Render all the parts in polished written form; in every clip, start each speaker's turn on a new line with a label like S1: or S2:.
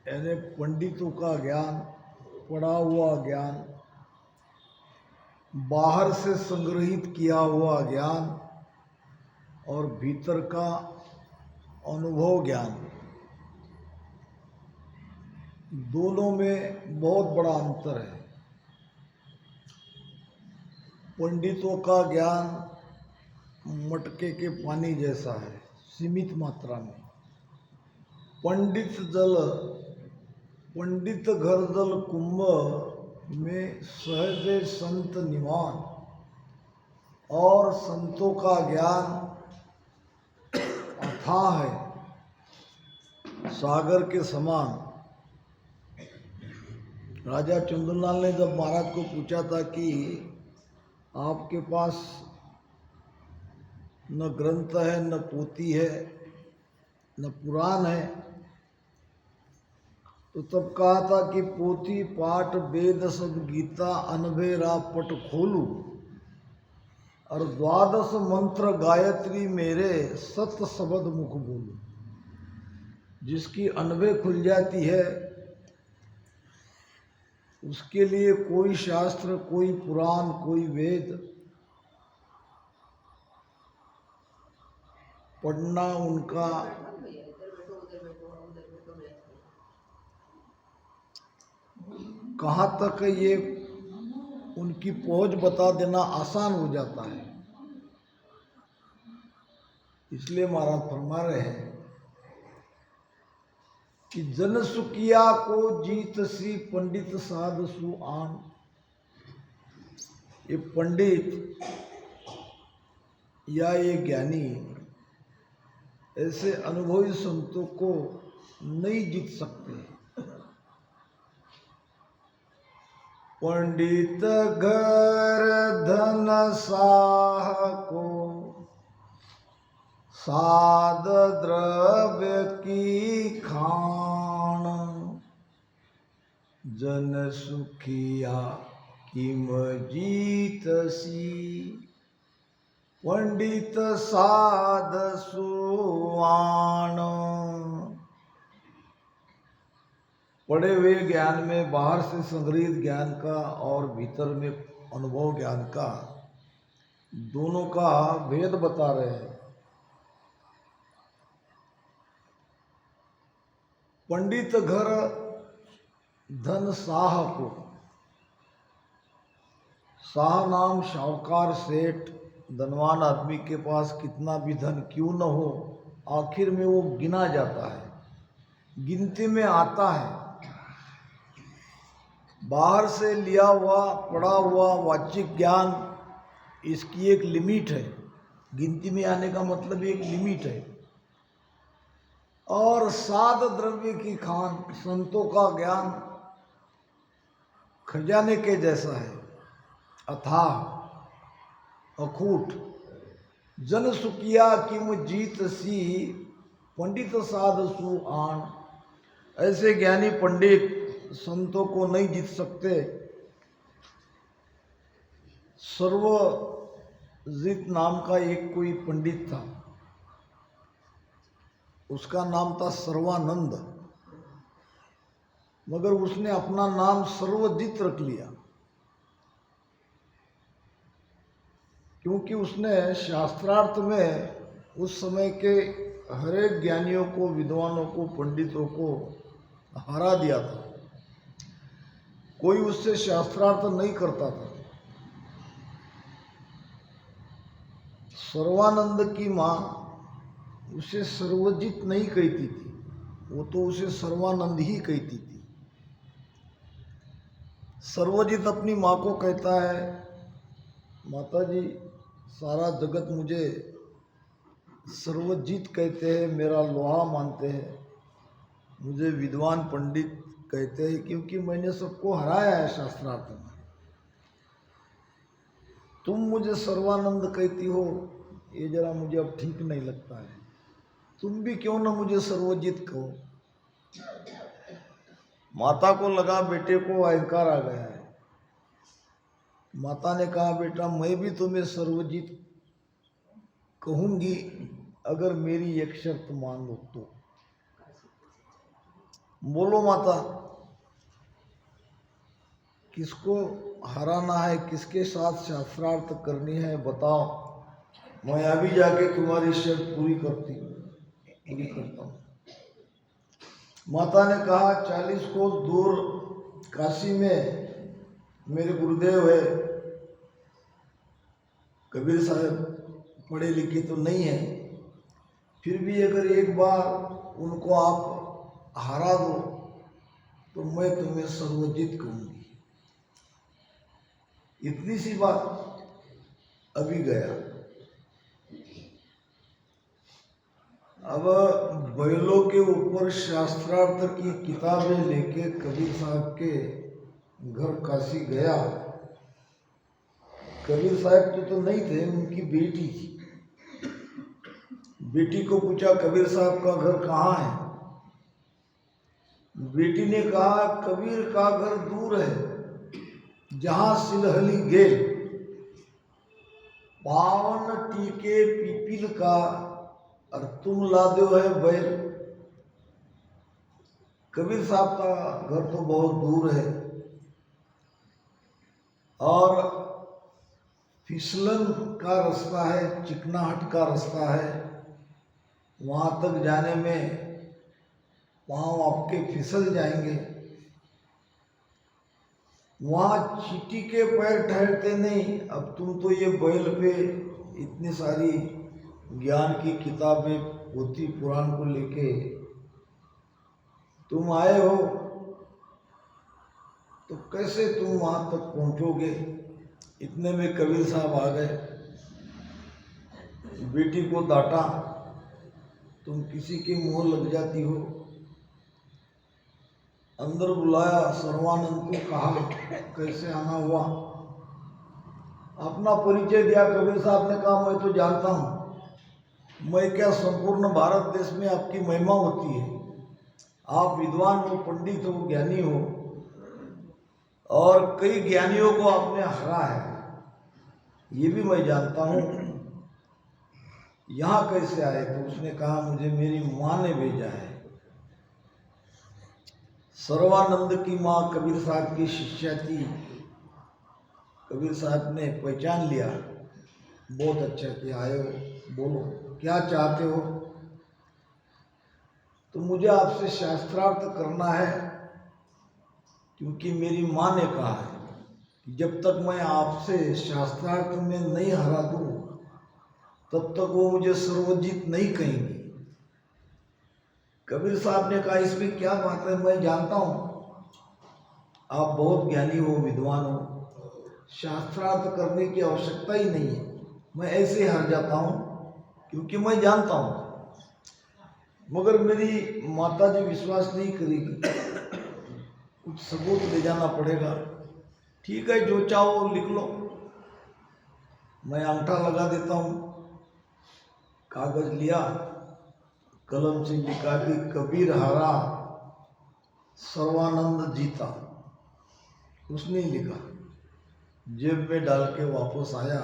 S1: यानी पंडितों का ज्ञान, पढ़ा हुआ ज्ञान, बाहर से संग्रहित किया हुआ ज्ञान और भीतर का अनुभव ज्ञान, दोनों में बहुत बड़ा अंतर है। पंडितों का ज्ञान मटके के पानी जैसा है, सीमित मात्रा में। पंडित घर जल कुंभ में सहज संत निवान, और संतों का ज्ञान अथाह है, सागर के समान। राजा चंद्रलाल ने जब महाराज को पूछा था कि आपके पास न ग्रंथ है, न पोथी है, न पुराण है, तो तब कहा था कि पोथी पाठ वेद सब गीता अनभेरा पट खोलू, और 12 मंत्र गायत्री मेरे सत शब्द मुख बोलू। जिसकी अनभे खुल जाती है उसके लिए कोई शास्त्र, कोई पुराण, कोई वेद पढ़ना उनका कहाँ तक ये उनकी पहुंच बता देना आसान हो जाता है। इसलिए महाराज फरमा रहे हैं कि जन सुकिया को जीत सी पंडित साध सु आन। ये पंडित या ये ज्ञानी ऐसे अनुभवी संतों को नहीं जीत सकते। पंडित घर धन साह को साध द्रव्य की खान, जन सुखिया किम जीत सी पंडित साध सुआन। पढ़े हुए ज्ञान में बाहर से संग्रहित ज्ञान का और भीतर में अनुभव ज्ञान का, दोनों का भेद बता रहे हैं। पंडित घर धन साह को, साह नाम शाहूकार, सेठ, धनवान आदमी के पास कितना भी धन क्यों न हो, आखिर में वो गिना जाता है, गिनती में आता है। बाहर से लिया हुआ पढ़ा हुआ वाचिक ज्ञान, इसकी एक लिमिट है, गिनती में आने का मतलब एक लिमिट है। और साध द्रव्य की खान, संतों का ज्ञान खजाने के जैसा है, अथाह, अखूट। जन सुकिया किम जीत सी पंडित साध सु आन। ऐसे ज्ञानी पंडित संतों को नहीं जीत सकते। सर्वजित नाम का एक कोई पंडित था, उसका नाम था सर्वानंद, मगर उसने अपना नाम सर्वजित रख लिया, क्योंकि उसने शास्त्रार्थ में उस समय के हरेक ज्ञानियों को, विद्वानों को, पंडितों को हरा दिया था। कोई उससे शास्त्रार्थ नहीं करता था। सर्वानंद की माँ उसे सर्वजित नहीं कहती थी, वो तो उसे सर्वानंद ही कहती थी। सर्वजित अपनी माँ को कहता है, माता जी सारा जगत मुझे सर्वजित कहते हैं, मेरा लोहा मानते हैं, मुझे विद्वान पंडित कहते हैं, क्योंकि मैंने सबको हराया है शास्त्रार्थ में। तुम मुझे सर्वानंद कहती हो, ये जरा मुझे अब ठीक नहीं लगता है। तुम भी क्यों ना मुझे सर्वजित कहो। माता को लगा बेटे को अहंकार आ गया है। माता ने कहा, बेटा मैं भी तुम्हें सर्वजित कहूंगी अगर मेरी एक शर्त मान लो तो। बोलो माता, किसको हराना है, किसके साथ शास्त्रार्थ करनी है बताओ, मैं अभी जाके तुम्हारी शर्त पूरी करता हूँ। माता ने कहा 40 कोस दूर काशी में मेरे गुरुदेव है, कबीर साहब पढ़े लिखे तो नहीं है, फिर भी अगर एक बार उनको आप हरा दो तो मैं तुम्हें सर्वजित कहूँगी। इतनी सी बात, अभी गया। अब बैलों के ऊपर शास्त्रार्थ की किताबें लेके कबीर साहब के घर काशी गया। कबीर साहब तो नहीं थे, उनकी बेटी थी। बेटी को पूछा कबीर साहब का घर कहाँ है? बेटी ने कहा कबीर का घर दूर है, जहां सिलहली गेल, पावन टीके पीपल का, और तुम लादो है बैल। कबीर साहब का घर तो बहुत दूर है और फिसलन का रास्ता है, चिकनाहट का रास्ता है, वहाँ तक जाने में पाँव आपके फिसल जाएंगे। वहाँ चींटी के पैर ठहरते नहीं। अब तुम तो ये बैल पे इतनी सारी ज्ञान की किताबें, पोथी पुराण को लेके तुम आए हो, तो कैसे तुम वहाँ तक पहुँचोगे? इतने में कबीर साहब आ गए, बेटी को डांटा, तुम किसी के मुँह लग जाती हो। अंदर बुलाया, सर्वानंद को कहा कैसे आना हुआ, अपना परिचय दिया। कबीर साहब ने कहा मैं तो जानता हूँ, मैं क्या संपूर्ण भारत देश में आपकी महिमा होती है, आप विद्वान हो, पंडित हो, ज्ञानी हो, और कई ज्ञानियों को आपने हरा है, ये भी मैं जानता हूँ। यहाँ कैसे आए? तो उसने कहा मुझे मेरी माँ ने भेजा है। सर्वानंद की माँ कबीर साहब की शिष्या थी। कबीर साहब ने पहचान लिया, बहुत अच्छा किया, आए हो, बोलो क्या चाहते हो? तो मुझे आपसे शास्त्रार्थ करना है, क्योंकि मेरी माँ ने कहा है कि जब तक मैं आपसे शास्त्रार्थ में नहीं हरा दूँ तब तक वो मुझे सर्वजित नहीं कहेंगी। कबीर साहब ने कहा इसमें क्या बात है, मैं जानता हूँ आप बहुत ज्ञानी हो, विद्वान हो, शास्त्रार्थ करने की आवश्यकता ही नहीं है, मैं ऐसे ही हार जाता हूँ क्योंकि मैं जानता हूँ। मगर मेरी माता जी विश्वास नहीं करेगी, कुछ सबूत ले जाना पड़ेगा। ठीक है, जो चाहो लिख लो, मैं अंगूठा लगा देता हूँ। कागज लिया, कलम से लिखा कि कबीर हारा, सर्वानंद जीता। उसने लिखा, जेब में डाल के वापस आया।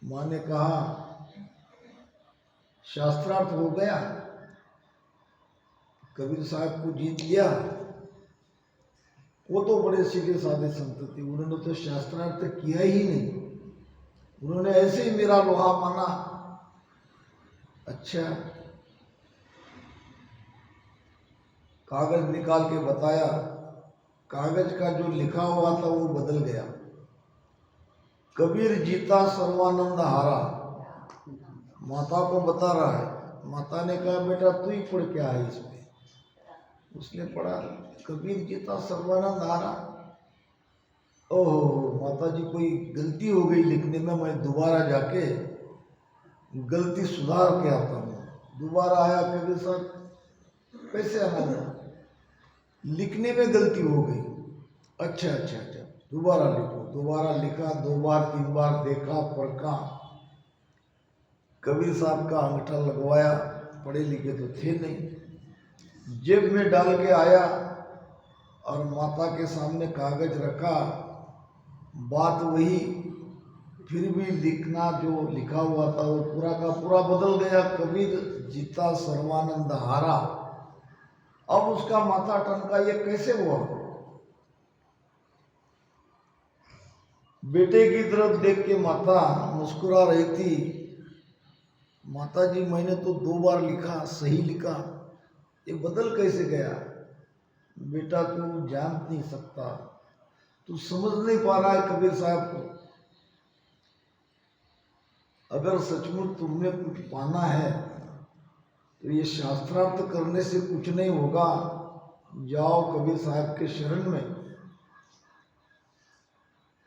S1: माँ ने कहा शास्त्रार्थ हो गया, कबीर साहब को जीत लिया। वो तो बड़े सीधे साधे संत थे, उन्होंने तो शास्त्रार्थ किया ही नहीं, उन्होंने ऐसे ही मेरा लोहा माना। अच्छा, कागज निकाल के बताया, कागज का जो लिखा हुआ था वो बदल गया, कबीर जीता सर्वानंद हारा। माता को बता रहा है। माता ने कहा बेटा तू ही पढ़ के आए इसमें। उसने पढ़ा, कबीर जीता सर्वानंद हारा। ओहो, माता जी कोई गलती हो गई लिखने में, मैं दोबारा जाके गलती सुधार के आता हूँ। दोबारा आया, कबीर साहब कैसे आना, लिखने में गलती हो गई। अच्छा अच्छा अच्छा, दोबारा लिखो। दोबारा लिखा, 2 बार 3 बार देखा, परखा, कबीर साहब का अंगूठा लगवाया। पढ़े लिखे तो थे नहीं, जेब में डाल के आया और माता के सामने कागज रखा। बात वही, फिर भी लिखना जो लिखा हुआ था वो पूरा का पूरा बदल गया। कबीर जीता सर्वानंद हारा। अब उसका माथा टनका, ये कैसे हुआ? बेटे की तरफ देख के माता मुस्कुरा रही थी। माता जी, मैंने तो 2 बार लिखा, सही लिखा, ये बदल कैसे गया? बेटा तू जान नहीं सकता, तू समझ नहीं पा रहा है कबीर साहब को। अगर सचमुच तुमने कुछ पाना है तो ये शास्त्रार्थ करने से कुछ नहीं होगा। जाओ कबीर साहब के शरण में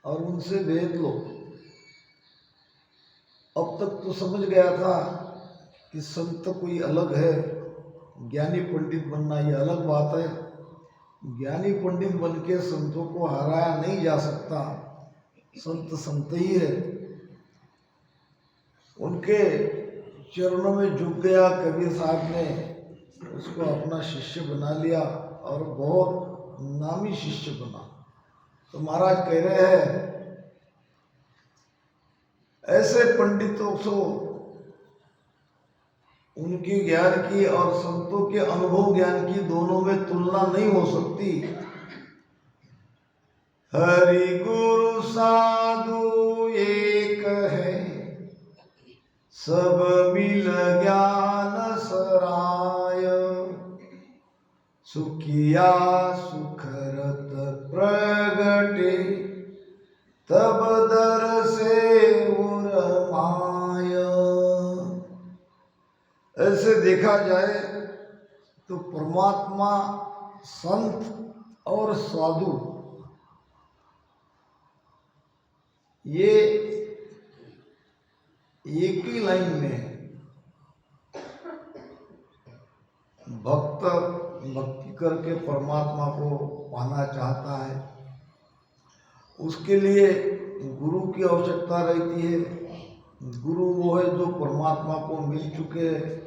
S1: और उनसे भेद लो। अब तक तो समझ गया था कि संत कोई अलग है, ज्ञानी पंडित बनना ये अलग बात है। ज्ञानी पंडित बन के संतों को हराया नहीं जा सकता। संत संत ही है। उनके चरणों में झुक गया। कबीर साहब ने उसको अपना शिष्य बना लिया और बहुत नामी शिष्य बना। तो महाराज कह रहे हैं, ऐसे पंडितों से उनकी ज्ञान की और संतों के अनुभव ज्ञान की दोनों में तुलना नहीं हो सकती। हरि गुरु साधु एक है, सब मिल ज्ञान सराय, सुखिया सुखरत प्रगटे, तब दर से उर्माय। ऐसे देखा जाए तो परमात्मा, संत और साधु ये एक ही लाइन में है। भक्त भक्ति करके परमात्मा को पाना चाहता है, उसके लिए गुरु की आवश्यकता रहती है। गुरु वो है जो परमात्मा को मिल चुके हैं।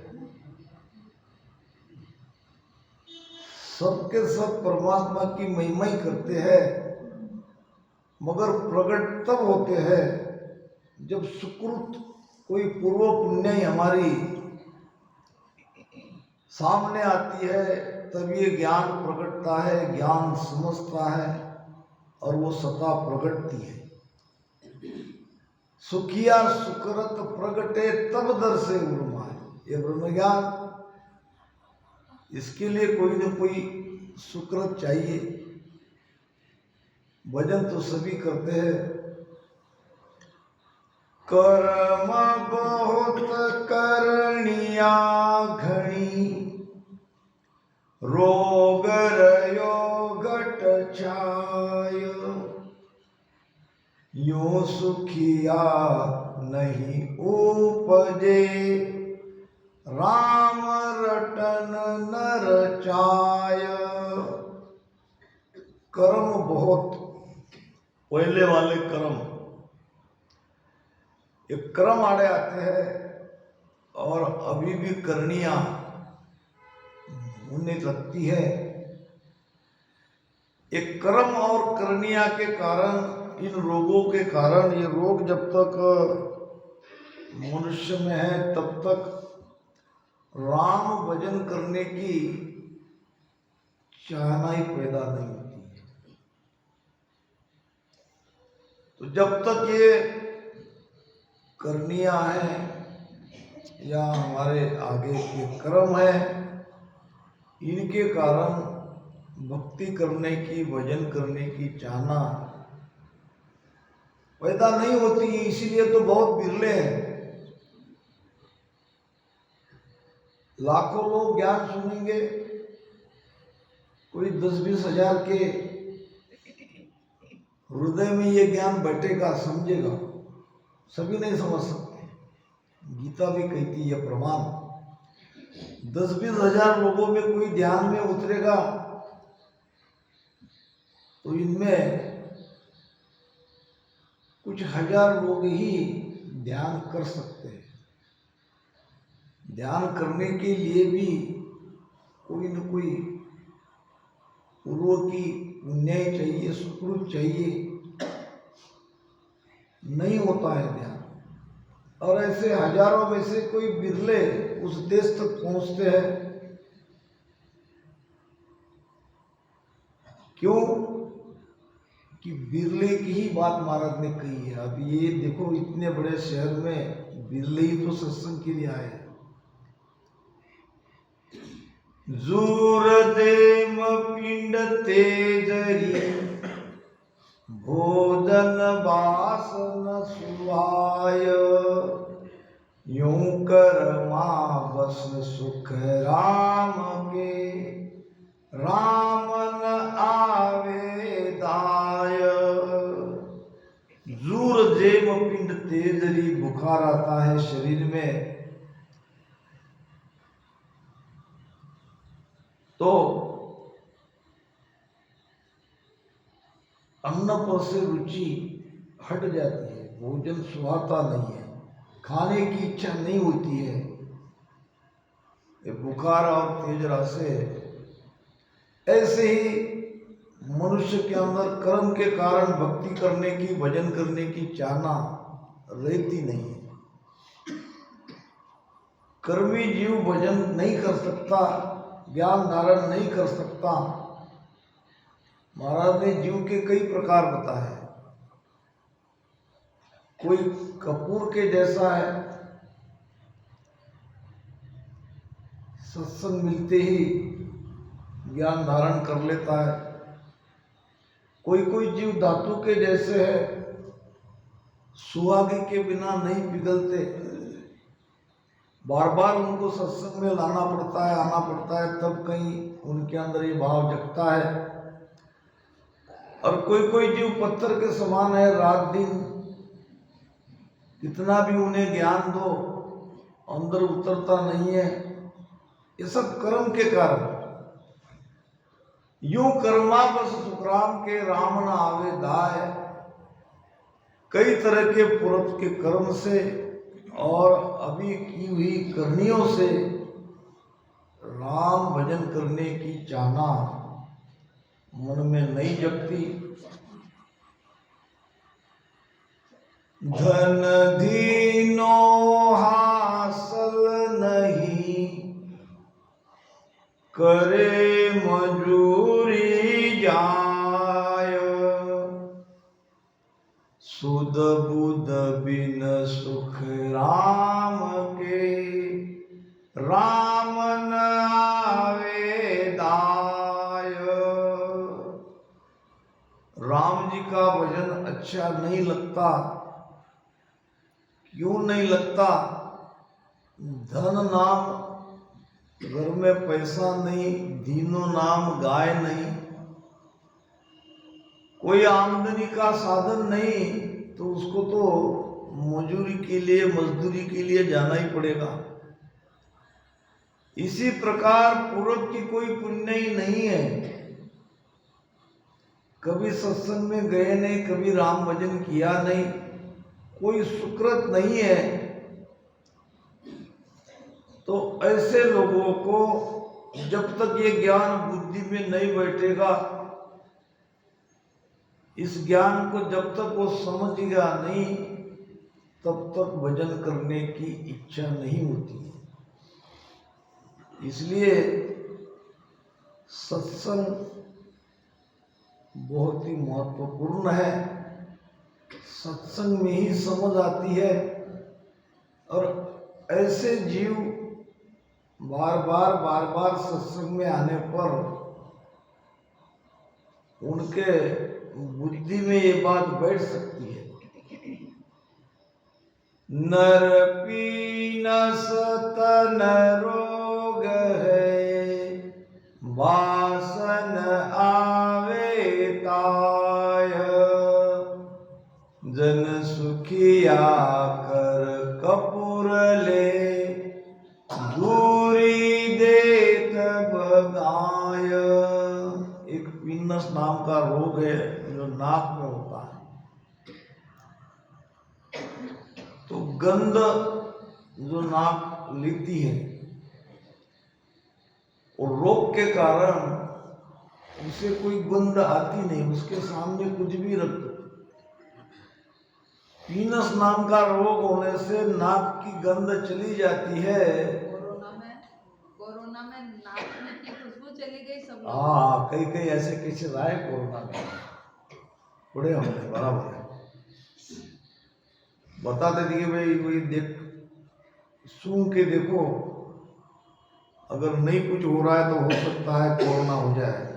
S1: सबके सब परमात्मा की महिमा ही करते हैं, मगर प्रकट तब होते हैं जब सुकृत कोई पूर्व पुण्य हमारी सामने आती है, तब ये ज्ञान प्रकटता है, ज्ञान समझता है और वो सत्ता प्रकटती है। सुखिया सुकृत प्रगटे, तब दर से उर्माए। ये ब्रह्म ज्ञान, इसके लिए कोई न कोई सुकृत चाहिए। भजन तो सभी करते हैं। कर्म बहुत करनिया घणी, रोग रयो घट छाय, यो सुखिया नहीं उपजे, राम रटन नर चाय। कर्म बहुत, पहले वाले कर्म, ये क्रम आड़े आते हैं और अभी भी करनियां होने लगती है। एक कर्म और करनिया के कारण, इन रोगों के कारण, ये रोग जब तक मनुष्य में है तब तक राम भजन करने की चाहना ही पैदा नहीं होती है। तो जब तक ये करनिया है या हमारे आगे के कर्म है, इनके कारण भक्ति करने की, भजन करने की चाहना पैदा नहीं होती है। इसीलिए तो बहुत बिरले हैं। लाखों लोग ज्ञान सुनेंगे, कोई 10-20 हजार के हृदय में ये ज्ञान बैठेगा, समझेगा। सभी नहीं समझ सकते। गीता भी कहती है प्रमाण। 10-20 हजार लोगों में कोई ध्यान में उतरेगा तो इनमें कुछ हजार लोग ही ध्यान कर सकते हैं। ध्यान करने के लिए भी कोई न कोई पूर्व की पुण्य चाहिए, सुकृत चाहिए, नहीं होता है ध्यान। और ऐसे हजारों में से कोई बिरले उस देश तक पहुंचते हैं क्यों कि बिरले की ही बात महाराज ने कही है। अब ये देखो इतने बड़े शहर में बिरले ही तो सत्संग के लिए आए। जूर देम पिंड तेजरी भोजन बासन सुहाय यूं करमा बस सुख राम के राम न आवे दाय। जूर जेम पिंड तेजरी, बुखार आता है शरीर में तो अन्न पर से रुचि हट जाती है, भोजन सुहाता नहीं है, खाने की इच्छा नहीं होती है। ये बुखार और तेजरा से ऐसे ही मनुष्य के अंदर कर्म के कारण भक्ति करने की, भजन करने की चाहना रहती नहीं है। कर्मी जीव भजन नहीं कर सकता, ज्ञान धारण नहीं कर सकता। महाराज ने जीव के कई प्रकार बताए। कोई कपूर के जैसा है, सत्संग मिलते ही ज्ञान धारण कर लेता है। कोई कोई जीव धातु के जैसे है, सुहागे के बिना नहीं पिघलते, बार बार उनको सत्संग में लाना पड़ता है, आना पड़ता है, तब कहीं उनके अंदर ये भाव जगता है। और कोई कोई जीव पत्थर के समान है, रात दिन कितना भी उन्हें ज्ञान दो अंदर उतरता नहीं है। ये सब कर्म के कारण। यूं कर्मा बस सुखराम के राम न आवे दाय। कई तरह के पूर्व के कर्म से और अभी की हुई करनियों से राम भजन करने की चाहना मन में नहीं जगती। धन दीनो हासिल नहीं, करे मजूरी जाय। सुध बुध बिन सुख राम के, राम न आवे दाय। राम जी का भजन अच्छा नहीं लगता। क्यों नहीं लगता? धन नाम घर में पैसा नहीं, दीनो नाम गाय नहीं, कोई आमदनी का साधन नहीं, तो उसको तो मजूरी के लिए, मजदूरी के लिए जाना ही पड़ेगा। इसी प्रकार पूर्व की कोई पुण्य ही नहीं है, कभी सत्संग में गए नहीं, कभी राम भजन किया नहीं, कोई सुकृत नहीं है। तो ऐसे लोगों को जब तक ये ज्ञान बुद्धि में नहीं बैठेगा, इस ज्ञान को जब तक वो समझेगा नहीं, तब तक भजन करने की इच्छा नहीं होती। इसलिए सत्संग बहुत ही महत्वपूर्ण है। सत्संग में ही समझ आती है। और ऐसे जीव बार बार सत्संग में आने पर उनके बुद्धि में ये बात बैठ सकती है। नर पीनस तन रोग है, वासन आवे ताय। जन सुखिया कर कपूर ले, दूरी देत बगाय। एक पीनस नाम का रोग है जो नाक में होता है। तो गंध जो नाक लेती है, और रोग के कारण उसे कोई गंध आती नहीं, उसके सामने कुछ भी रख दो। पीनस नाम का रोग होने से नाक की गंध चली जाती है।
S2: कोरोना में नाक में की खुशबू चली गई, सब लोग।
S1: हाँ, कई कई ऐसे केसेस आए कोरोना में, बड़े हमने बराबर है बताते थे कि भाई वही देख सूंघ के देखो, अगर नहीं कुछ हो रहा है तो हो सकता है कोरोना हो जाए।